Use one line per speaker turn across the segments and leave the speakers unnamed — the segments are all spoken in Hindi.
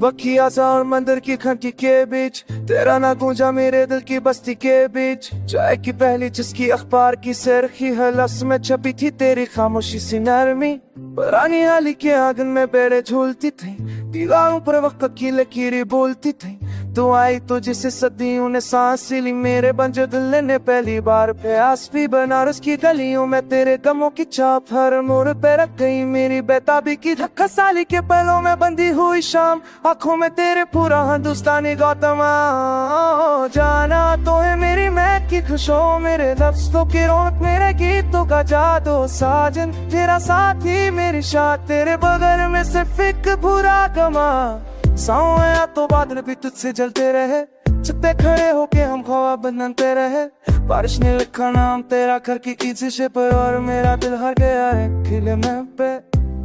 बखिया सा और मंदिर की घंटी के बीच तेरा ना गूंजा मेरे दिल की बस्ती के बीच। चाय की पहली जिसकी अखबार की सरखी है लफ्ज़ में छपी थी तेरी खामोशी सी नरमी। पुरानी हाली के आंगन में बेड़े झूलती थी, दीवारों पर वक्त की लकीरें बोलती थी। तू आई तो जिसे सदियों ने सांस ली, मेरे बंजर दिल ने पहली बार प्यास भी। बनारस की गलियों में तेरे गमों की छाप हर मोड़ पे रख गई मेरी बेताबी की धक्का साली के पलों में बंधी हुई शाम। आंखों में तेरे पूरा हिंदुस्तानी गौतमा जाना तो है मेरी महक की खुशबू, मेरे लफ्ज़ों की रौनक मेरे गीतों का जादू। साजन तेरा साथी मेरी शान, तेरे बगल में सिर्फ एक बुरा गमा। साया तो बादल भी तुझसे जलते रहे, छत खड़े होके हम ख्वाब बनते रहे। बारिश ने लिखा नाम तेरा घर की कीजिए पर, और मेरा दिल हर गया है खिले में पे।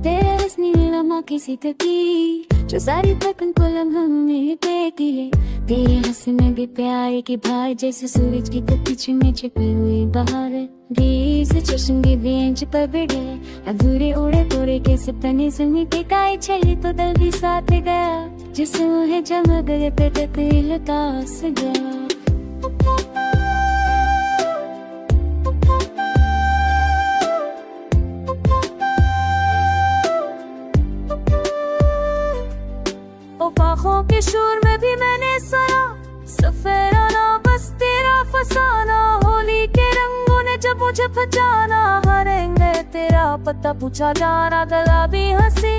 तेरा रस्नी लम्हा किसी तकी जो सारी तकन को लम्हा मेरे पे किए। तेरे हंसी में भी प्यार की भाई जैसे सूरज की तपिश में छिपी हुई बहार। बीस चश्मे बेंच पर बैठे अधूरे उड़े तोड़े के सपने जमी पे काई चली तो दिल भी साथ गया, जिसमें है जमा गए पे दिल तास गया। आँखों के शोर में भी मैंने सुना सफेराना बस तेरा फसाना। होली के रंगों ने जब मुझे पहचाना, हर रंग तेरा पता पूछा जाना। गुलाबी हंसी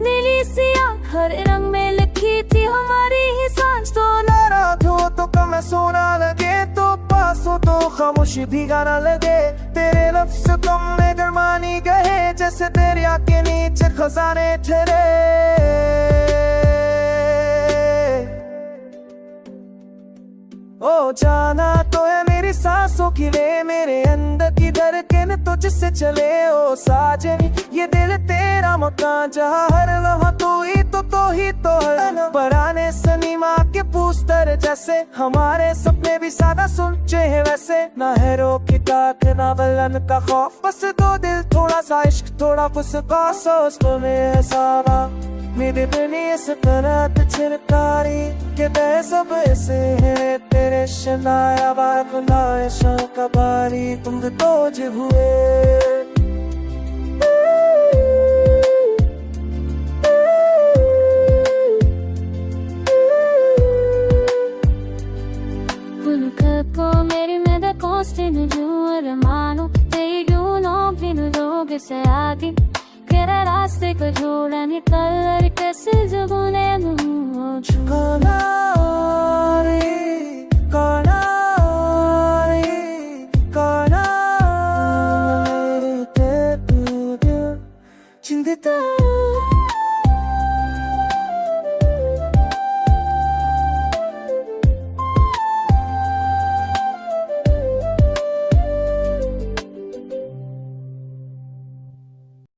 नीली सी आँख हर रंग में लिखी थी हमारी ही सांझ। तो
नाराज हो तो कम सोना लगे, तो पास हो तो खामोशी भी गाना लगे। तेरे लफ्ज़ तुम में गरमानी गए जैसे दरिया के नीचे खजाने ठहरे। ओ जाना तो है मेरी सांसों की रे, मेरे अंदर की धड़कन तो जिससे चले। ओ साजन ये दिल तेरा मकान जहाँ हर लम्हा तू ही तो है। पराने सिनेमा के पोस्टर जैसे हमारे सपने भी सादा सुलझे हैं वैसे। ना है रोक ताक ना वलन का खौफ, बस दो दिल थोड़ा सा इश्क थोड़ा फुसका। सोच तो में सारा मेरे दुनिया से करत छिड़कारी के दे सब ऐसे हैं तेरे शनाया बात ना शौक बारी तुम तो जब हुए।
को मेरी में da costi no giù hermano te io no vino lo che sei adi che era raste che giura ni colore che si giovane no